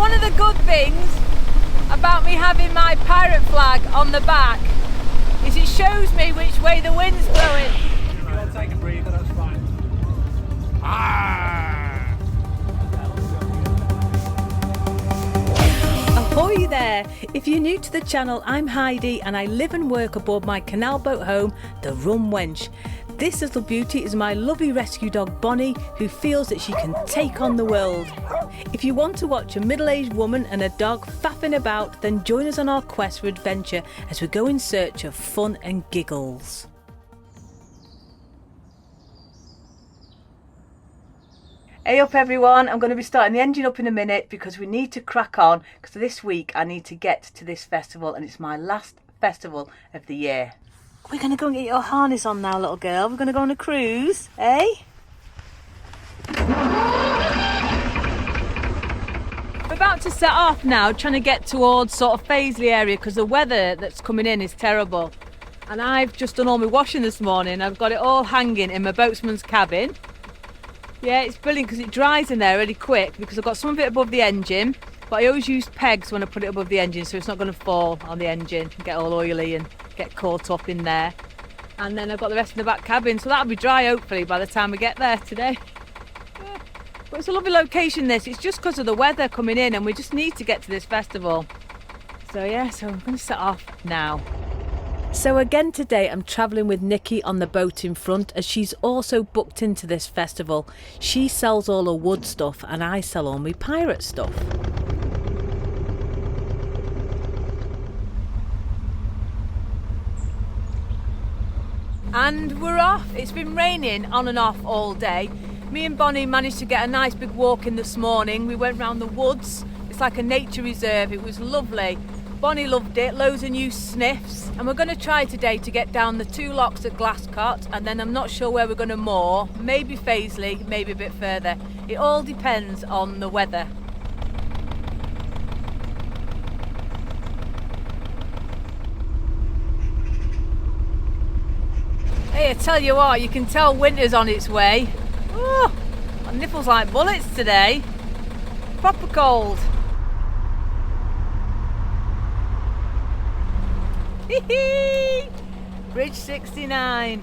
one of the good things about me having my pirate flag on the back is it shows me which way the wind's blowing. If you want to take a breather, that's fine. Ahoy there! If you're new to the channel, I'm Heidi and I live and work aboard my canal boat home, the Rum Wench. This little beauty is my lovely rescue dog Bonny, who feels that she can take on the world. If you want to watch a middle-aged woman and a dog faffing about, then join us on our quest for adventure as we go in search of fun and giggles. Hey up everyone, I'm going to be starting the engine up in a minute because we need to crack on, because this week I need to get to this festival and it's my last festival of the year. We're going to go and get your harness on now, little girl. We're going to go on a cruise, eh? We're about to set off now, trying to get towards sort of Paisley area because the weather that's coming in is terrible. And I've just done all my washing this morning. I've got it all hanging in my boatsman's cabin. Yeah, it's brilliant because it dries in there really quick because I've got some of it above the engine, but I always use pegs when I put it above the engine so it's not going to fall on the engine and get all oily and get caught up in there. And then I've got the rest in the back cabin, so that'll be dry hopefully by the time we get there today. Yeah. But it's a lovely location this, it's just because of the weather coming in and we just need to get to this festival. So yeah, so I'm going to set off now. So again today I'm travelling with Nikki on the boat in front as she's also booked into this festival. She sells all her wood stuff and I sell all my pirate stuff. And we're off. It's been raining on and off all day. Me and Bonny managed to get a nice big walk in this morning. We went round the woods. It's like a nature reserve. It was lovely. Bonny loved it, loads of new sniffs, and we're going to try today to get down the 2 locks at Glasscott, and then I'm not sure where we're going to moor, maybe Paisley, maybe a bit further. It all depends on the weather. Hey, I tell you what, you can tell winter's on its way. Oh, my nipples like bullets today. Proper cold. Bridge 69.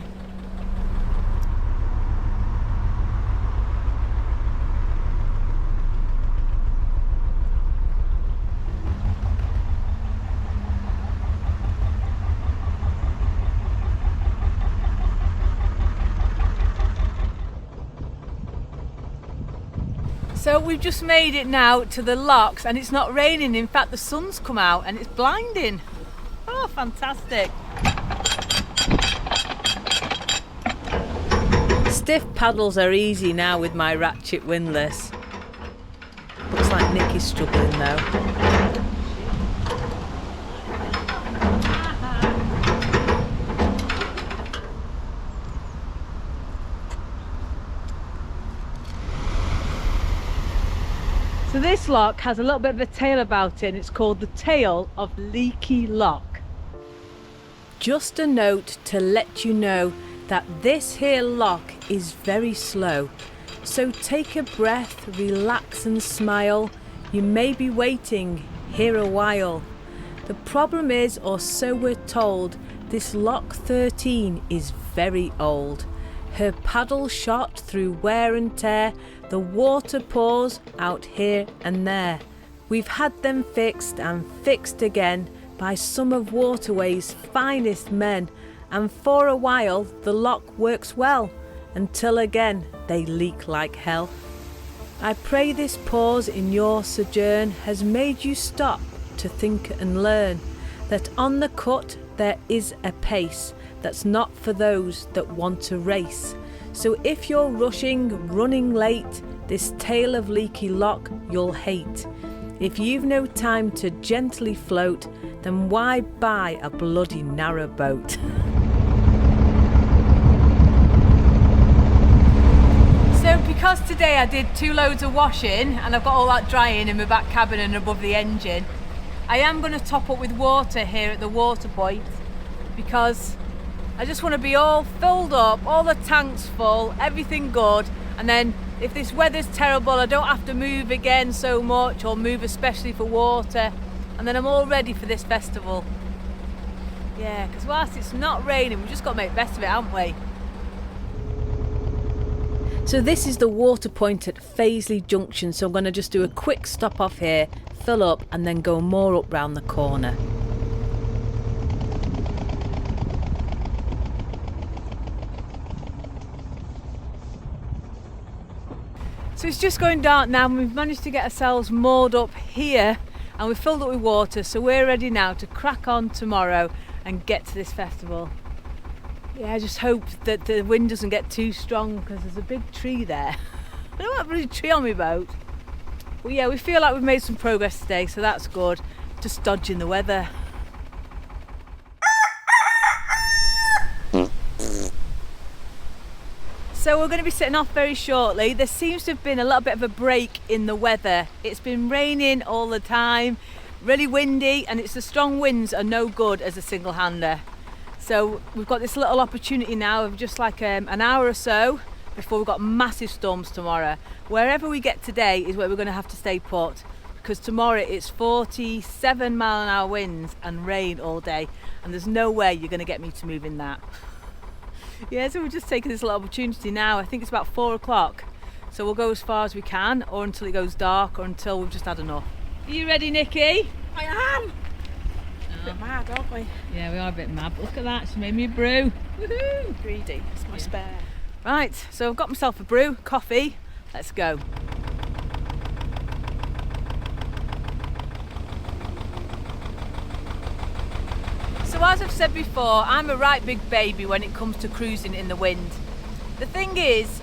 So we've just made it now to the locks and it's not raining, in fact the sun's come out and it's blinding. Oh, fantastic. Stiff paddles are easy now with my ratchet windlass. Looks like Nikki's struggling though. So this lock has a little bit of a tale about it and it's called the Tale of Leaky Lock. Just a note to let you know that this here lock is very slow. So take a breath, relax and smile. You may be waiting here a while. The problem is, or so we're told, this lock 13 is very old. Her paddle shot through wear and tear. The water pours out here and there. We've had them fixed and fixed again by some of Waterway's finest men, and for a while the lock works well, until again they leak like hell. I pray this pause in your sojourn has made you stop to think and learn that on the cut there is a pace that's not for those that want to race. So if you're rushing, running late, this tale of leaky lock you'll hate. If you've no time to gently float, then why buy a bloody narrowboat? So because today I did 2 loads of washing and I've got all that drying in my back cabin and above the engine, I am going to top up with water here at the water point because I just want to be all filled up, all the tanks full, everything good, and then if this weather's terrible, I don't have to move again so much, or move especially for water, and then I'm all ready for this festival. Yeah, because whilst it's not raining, we've just got to make the best of it, haven't we? So this is the water point at Faisley Junction, so I'm going to just do a quick stop off here, fill up, and then go more up round the corner. So it's just going dark now, and we've managed to get ourselves moored up here, and we've filled up with water, so we're ready now to crack on tomorrow and get to this festival. Yeah, I just hope that the wind doesn't get too strong, because there's a big tree there. I don't have a really tree on my boat. But yeah, we feel like we've made some progress today, so that's good. Just dodging the weather. So we're going to be setting off very shortly. There seems to have been a little bit of a break in the weather. It's been raining all the time, really windy, and it's the strong winds are no good as a single-hander. So we've got this little opportunity now of just like an hour or so before we've got massive storms tomorrow. Wherever we get today is where we're going to have to stay put, because tomorrow it's 47 mile an hour winds and rain all day, and there's no way you're going to get me to move in that. Yeah, so we're just taking this little opportunity now. I think it's about 4 o'clock, so we'll go as far as we can, or until it goes dark, or until we've just had enough. Are you ready, Nikki? I am! A bit mad, aren't we? Yeah, we are a bit mad, but look at that, she made me a brew. Woohoo! Greedy, it's my spare. Right, so I've got myself a brew, coffee, let's go. So as I've said before, I'm a right big baby when it comes to cruising in the wind. The thing is,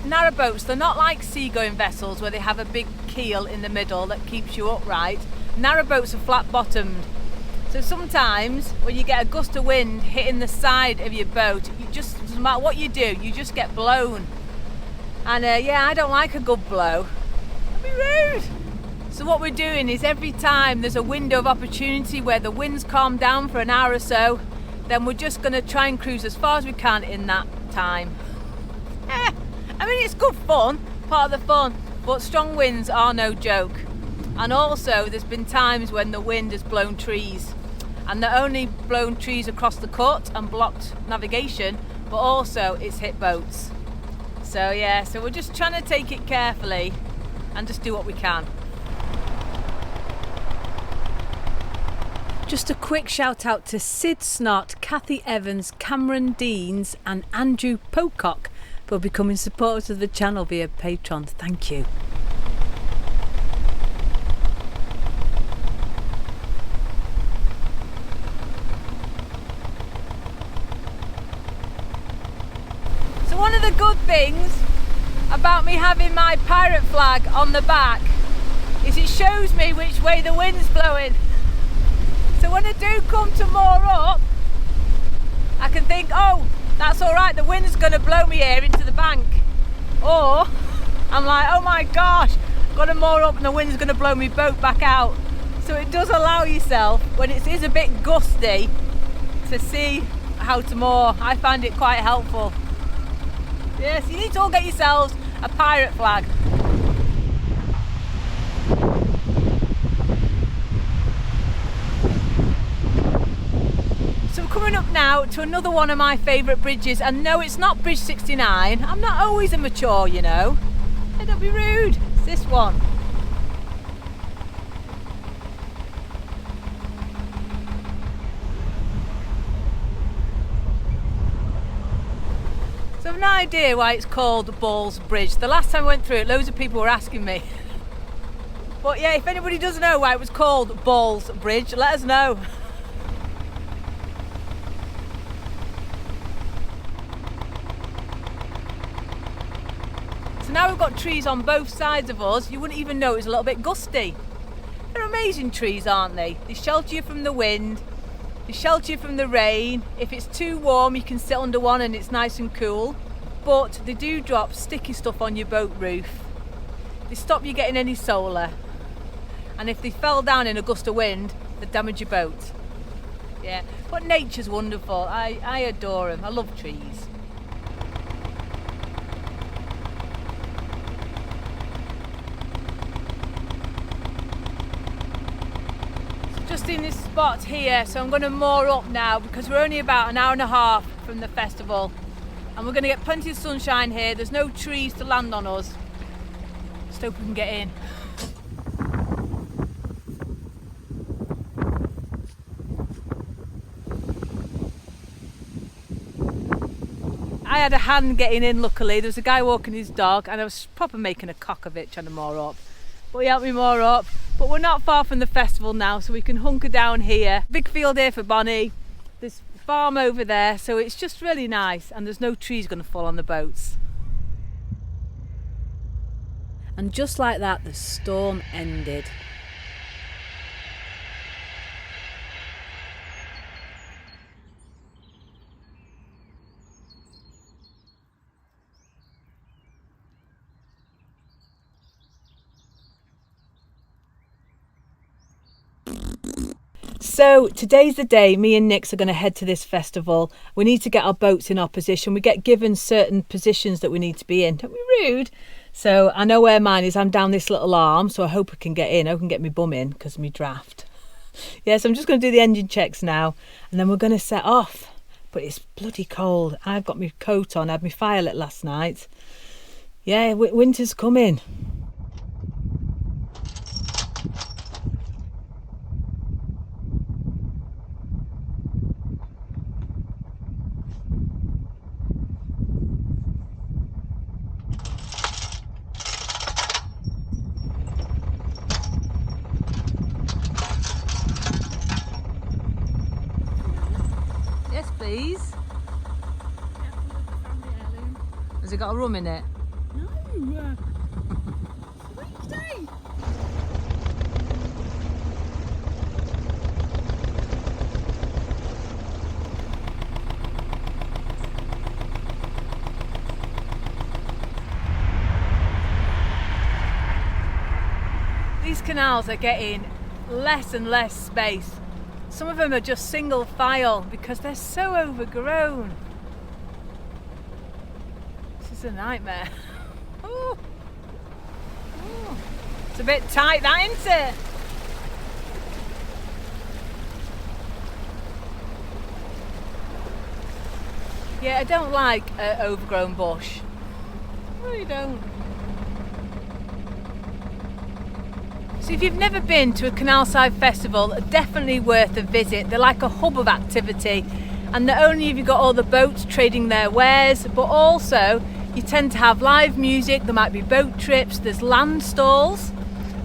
narrowboats, they're not like seagoing vessels where they have a big keel in the middle that keeps you upright. Narrowboats are flat bottomed. So sometimes when you get a gust of wind hitting the side of your boat, you just, doesn't matter what you do, you just get blown. And yeah, I don't like a good blow. That'd be rude. So what we're doing is every time there's a window of opportunity where the winds calm down for an hour or so, then we're just going to try and cruise as far as we can in that time. I mean, it's good fun, part of the fun, but strong winds are no joke. And also there's been times when the wind has blown trees, and not only blown trees across the cut and blocked navigation, but also it's hit boats. So yeah, so we're just trying to take it carefully and just do what we can. Just a quick shout out to Sid Snott, Kathy Evans, Cameron Deans and Andrew Pocock for becoming supporters of the channel via Patreon. Thank you. So one of the good things about me having my pirate flag on the back is it shows me which way the wind's blowing. So when I do come to moor up, I can think, oh, that's all right, the wind's going to blow me here into the bank. Or I'm like, oh my gosh, I've got to moor up and the wind's going to blow me boat back out. So it does allow yourself, when it is a bit gusty, to see how to moor. I find it quite helpful. Yes, you need to all get yourselves a pirate flag. So we're coming up now to another one of my favourite bridges, and no, it's not Bridge 69. I'm not always immature, you know. Hey, don't be rude. It's this one. So I've no idea why it's called Balls Bridge. The last time I went through it, loads of people were asking me. But yeah, if anybody does know why it was called Balls Bridge, let us know. So now we've got trees on both sides of us. You wouldn't even know it was a little bit gusty. They're amazing trees, aren't they? They shelter you from the wind. They shelter you from the rain. If it's too warm, you can sit under one and it's nice and cool. But they do drop sticky stuff on your boat roof. They stop you getting any solar. And if they fell down in a gust of wind, they'd damage your boat. Yeah, but nature's wonderful. I adore them. I love trees. just in this spot here, so I'm going to moor up now because we're only about an hour and a half from the festival and we're going to get plenty of sunshine here. There's no trees to land on us. Just hope we can get in. I had a hand getting in, luckily. There was a guy walking his dog and I was proper making a cock of it trying to moor up. But he helped me moor up. But we're not far from the festival now, so we can hunker down here. Big field here for Bonny. There's a farm over there, so it's just really nice and there's no trees going to fall on the boats. And just like that, the storm ended. So today's the day me and Nix are going to head to this festival. We need to get our boats in our position. We get given certain positions that we need to be in. Don't be rude. So I know where mine is. I'm down this little arm, so I hope I can get in. I hope I can get my bum in because of my draft. Yeah, so I'm just going to do the engine checks now and then we're going to set off. But it's bloody cold. I've got my coat on. I had my fire lit last night. Yeah, winter's coming. Yes, please. Has it got a rum in it? No. Sweet day. These canals are getting less and less space. Some of them are just single file because they're so overgrown. This is a nightmare. Ooh. Ooh. It's a bit tight, that, isn't it? Yeah, I don't like an overgrown bush. I really don't. So if you've never been to a canalside festival, definitely worth a visit. They're like a hub of activity, and not only have you got all the boats trading their wares, but also you tend to have live music. There might be boat trips, there's land stalls,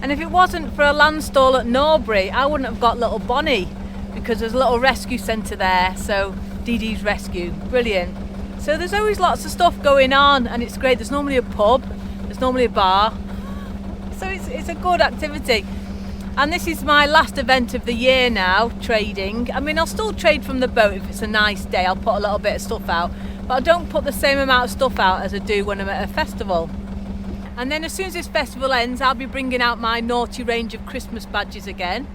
and if it wasn't for a land stall at Norbury, I wouldn't have got little Bonny because there's a little rescue centre there. So Dee Dee's Rescue, brilliant. So there's always lots of stuff going on and it's great. There's normally a pub, there's normally a bar. So it's a good activity. And this is my last event of the year now, trading. I mean, I'll still trade from the boat if it's a nice day. I'll put a little bit of stuff out, but I don't put the same amount of stuff out as I do when I'm at a festival. And then as soon as this festival ends, I'll be bringing out my naughty range of Christmas badges again.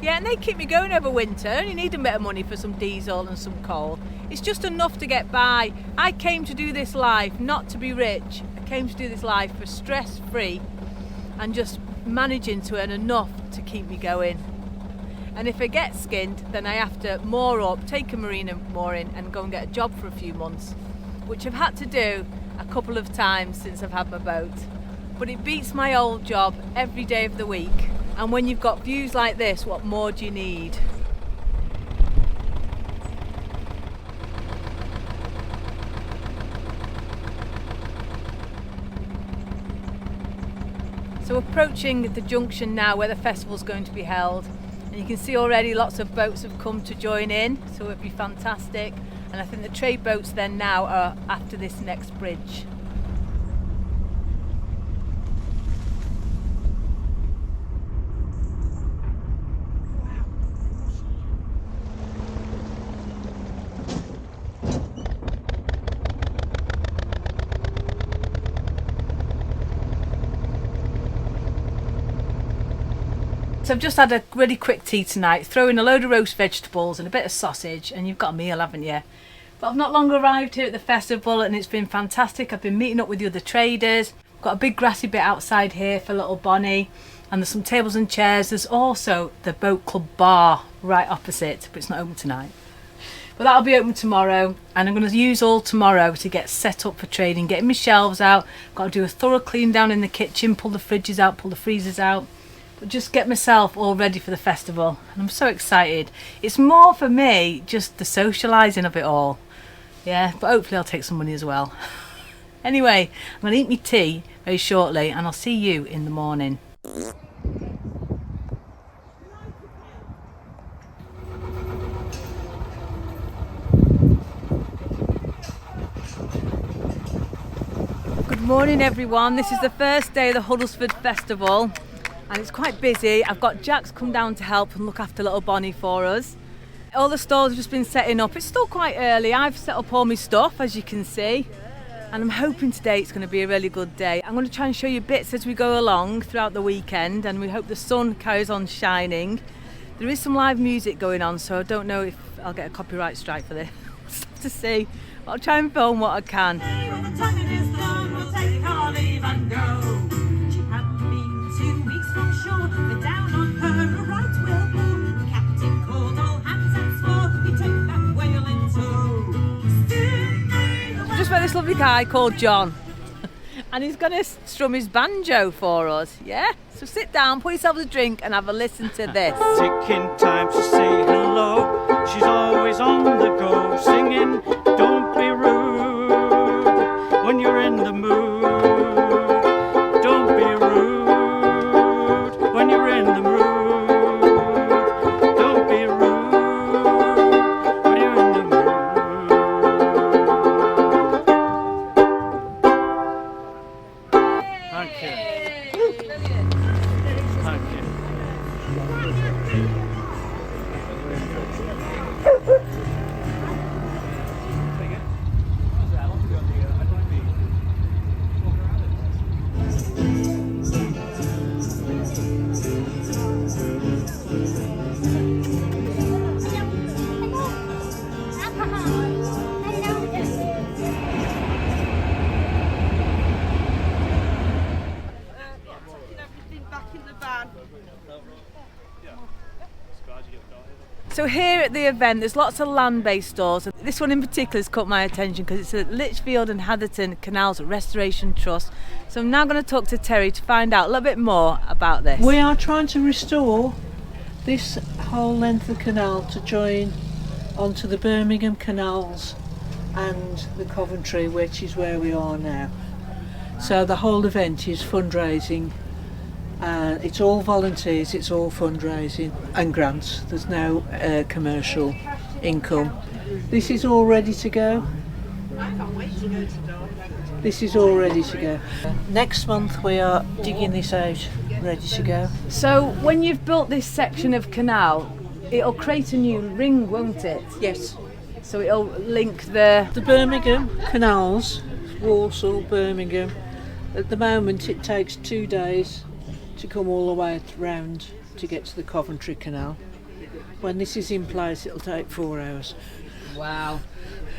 Yeah, and they keep me going over winter. I only need a bit of money for some diesel and some coal. It's just enough to get by. I came to do this life not to be rich. I came to do this life for stress-free and just managing to earn enough to keep me going. And if I get skinned, then I have to moor up, take a marina mooring and go and get a job for a few months, which I've had to do a couple of times since I've had my boat. But it beats my old job every day of the week. And when you've got views like this, what more do you need? So approaching the junction now where the festival's going to be held, and you can see already lots of boats have come to join in, so it'd be fantastic. And I think the trade boats then now are after this next bridge. So I've just had a really quick tea tonight, throw in a load of roast vegetables and a bit of sausage and you've got a meal, haven't you? But I've not long arrived here at the festival and it's been fantastic. I've been meeting up with the other traders. Got a big grassy bit outside here for little Bonny. and there's some tables and chairs. There's also the boat club bar right opposite, but it's not open tonight. But that'll be open tomorrow, and I'm going to use all tomorrow to get set up for trading, getting my shelves out. Got to do a thorough clean down in the kitchen, pull the fridges out, pull the freezers out, but just get myself all ready for the festival. And I'm so excited. It's more for me just the socialising of it all. Yeah, but hopefully I'll take some money as well. Anyway, I'm going to eat my tea very shortly, and I'll see you in the morning. Good morning everyone. This is the first day of the Huddlesford Festival and it's quite busy. I've got Jack's come down to help and look after little Bonny for us. All the stalls have just been setting up. It's still quite early. I've set up all my stuff, as you can see, and I'm hoping today it's going to be a really good day. I'm going to try and show you bits as we go along throughout the weekend, and we hope the sun carries on shining. There is some live music going on, so I don't know if I'll get a copyright strike for this. We'll have to see. I'll try and film what I can. Just met this lovely guy called John and he's going to strum his banjo for us, yeah? So sit down, pour yourself a drink and have a listen to this. Ticking time to say hello. She's always on the go, singing, don't be rude when you're in the mood. Don't be rude when you're in the mood. Don't be rude when you're in the mood. Thank you. Thank you. So here at the event there's lots of land-based stores. This one in particular has caught my attention because it's at Lichfield and Heidi Canals Restoration Trust. So I'm now going to talk to Terry to find out a little bit more about this. We are trying to restore this whole length of canal to join onto the Birmingham canals and the Coventry, which is where we are now. So the whole event is fundraising. It's all volunteers, it's all fundraising and grants. There's no commercial income. This is all ready to go. This is all ready to go. Next month we are digging this out, ready to go. So when you've built this section of canal, it'll create a new ring, won't it? Yes. So it'll link the Birmingham canals, Walsall, Birmingham. At the moment it takes 2 days to come all the way round to get to the Coventry Canal. When this is in place it'll take 4 hours. Wow.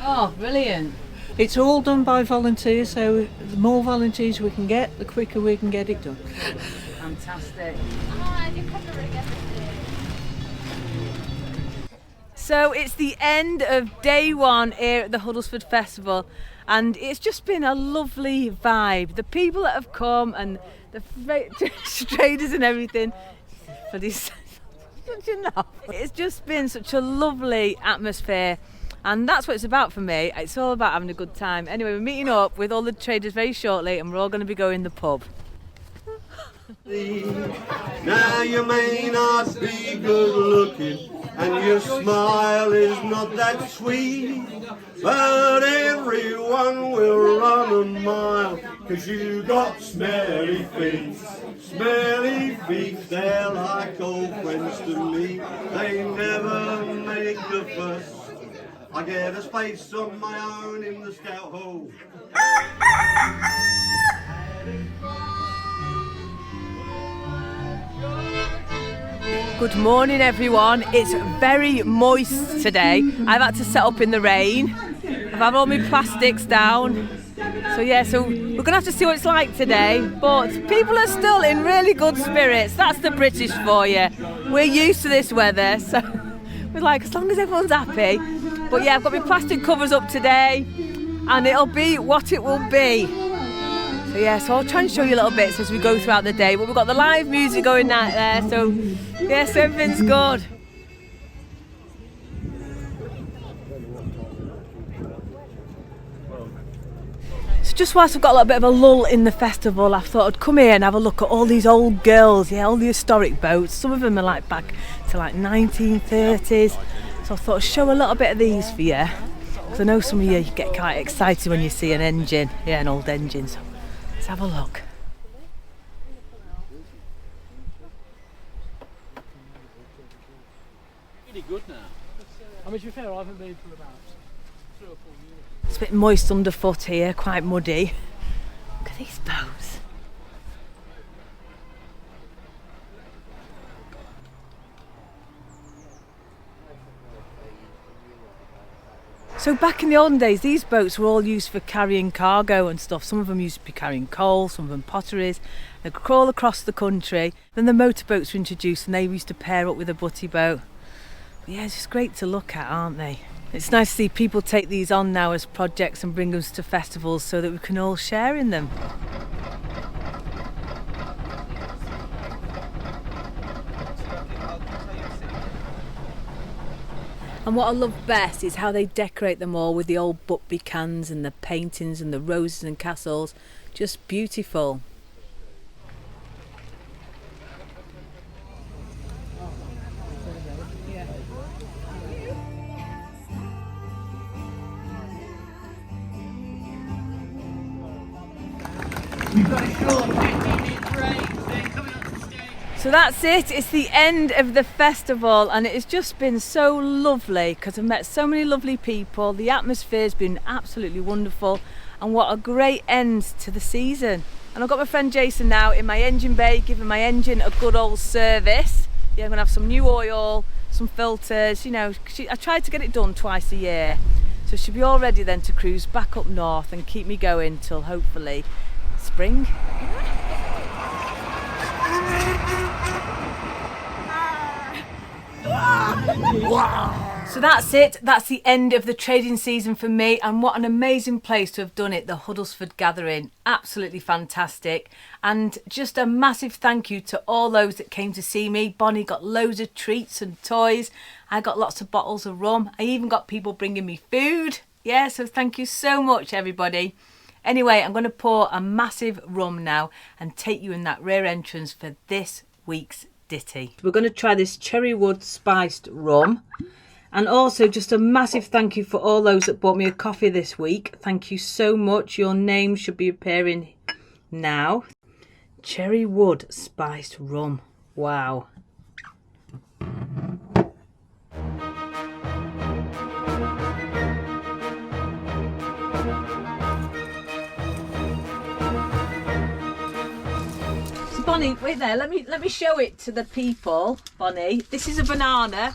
Oh, brilliant. It's all done by volunteers, so the more volunteers we can get, the quicker we can get it done. Fantastic. So it's the end of day one here at the Huddlesford Festival, and it's just been a lovely vibe. The people that have come and the traders and everything. For this, it's just been such a lovely atmosphere, and that's what it's about for me. It's all about having a good time. Anyway, we're meeting up with all the traders very shortly, and we're all going to be going to the pub. Now you may not be good looking and your smile is not that sweet, but everyone will run a mile 'cause you got smelly feet. Smelly feet, they're like old friends to me. They never make a fuss. I get a space of my own in the scout hole. Good morning everyone. It's very moist today. I've had to set up in the rain. I've had all my plastics down. It's So yeah, so we're gonna have to see what it's like today, but people are still in really good spirits. That's the British for you. We're used to this weather, so we're like, as long as everyone's happy. But yeah, I've got my plastic covers up today, and it'll be what it will be. So yeah, so I'll try and show you little bits as we go throughout the day, but we've got the live music going out there, so yes, everything's good. So just whilst I've got a little bit of a lull in the festival, I thought I'd come here and have a look at all these old girls, yeah, all the historic boats. Some of them are like back to like 1930s, so I thought I'd show a little bit of these for you, because I know some of you get quite excited when you see an engine, yeah, an old engine. So let's have a look. Really good now. I mean, to be fair, I haven't been for about 3 or 4 years. It's a bit moist underfoot here, quite muddy. Look at these boats. So back in the olden days, these boats were all used for carrying cargo and stuff. Some of them used to be carrying coal, some of them potteries. They'd crawl across the country. Then the motorboats were introduced and they used to pair up with a butty boat. But yeah, it's just great to look at, aren't they? It's nice to see people take these on now as projects and bring them to festivals so that we can all share in them. And what I love best is how they decorate them all with the old Buckby cans and the paintings and the roses and castles. Just beautiful. So that's it, it's the end of the festival, and it has just been so lovely because I've met so many lovely people. The atmosphere's been absolutely wonderful, and what a great end to the season. And I've got my friend Jason now in my engine bay giving my engine a good old service. Yeah, I'm going to have some new oil, some filters, you know, I tried to get it done twice a year. So she'll be all ready then to cruise back up north and keep me going till hopefully spring. So that's it, that's the end of the trading season for me, and what an amazing place to have done it, the Huddlesford Gathering. Absolutely fantastic, and just a massive thank you to all those that came to see me. Bonny got loads of treats and toys, I got lots of bottles of rum, I even got people bringing me food. Yeah, so thank you so much everybody. Anyway, I'm going to pour a massive rum now and take you in that rear entrance for this week's ditty. We're going to try this cherry wood spiced rum, and also just a massive thank you for all those that bought me a coffee this week. Thank you so much. Your name should be appearing now. Cherry wood spiced rum. Wow. Bonny, wait there, let me show it to the people. Bonny, this is a banana.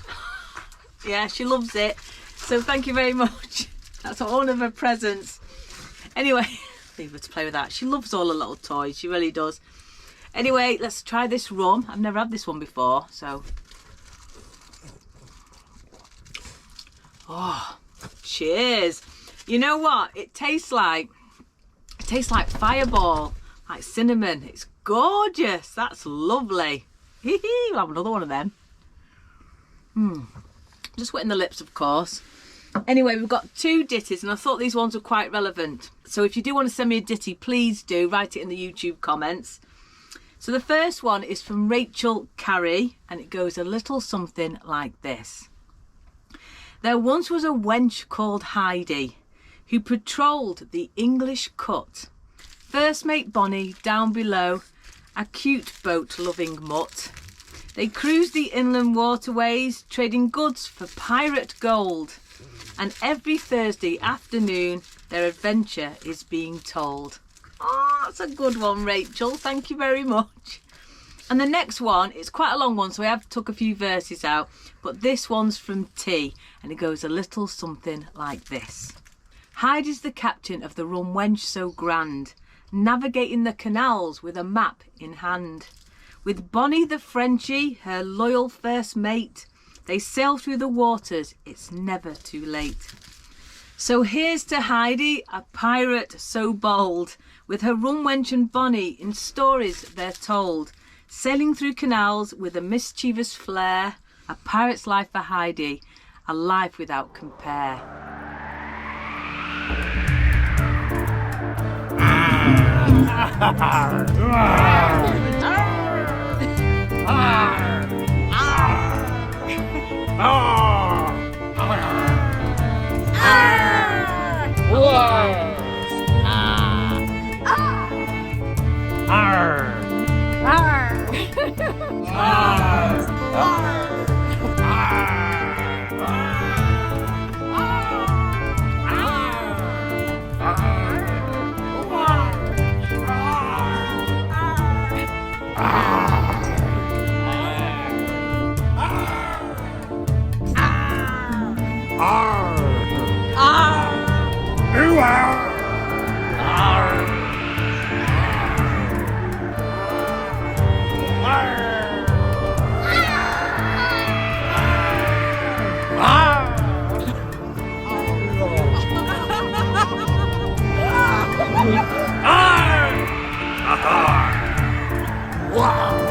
Yeah, she loves it. So thank you very much. That's one of her presents. Anyway, leave her to play with that. She loves all the little toys, she really does. Anyway, let's try this rum. I've never had this one before, so. Oh, cheers. You know what? It tastes like Fireball, like cinnamon. It's gorgeous. That's lovely. We'll have another one of them. Just wetting the lips, of course. Anyway, we've got 2 ditties, and I thought these ones were quite relevant. So if you do want to send me a ditty, please do write it in the YouTube comments. So the first one is from Rachel Carey, and it goes a little something like this. There once was a wench called Heidi, who patrolled the English cut. First mate Bonny down below, a cute boat-loving mutt. They cruised the inland waterways, trading goods for pirate gold. And every Thursday afternoon, their adventure is being told. Oh, that's a good one, Rachel. Thank you very much. And the next one, it's quite a long one, so I have took a few verses out. But this one's from T, and it goes a little something like this. Heidi's the captain of the Rum Wench so grand, navigating the canals with a map in hand. With Bonny the Frenchie, her loyal first mate, they sail through the waters, it's never too late. So here's to Heidi, a pirate so bold, with her Rum Wench and Bonny in stories they're told, sailing through canals with a mischievous flair, a pirate's life for Heidi, a life without compare. Wow!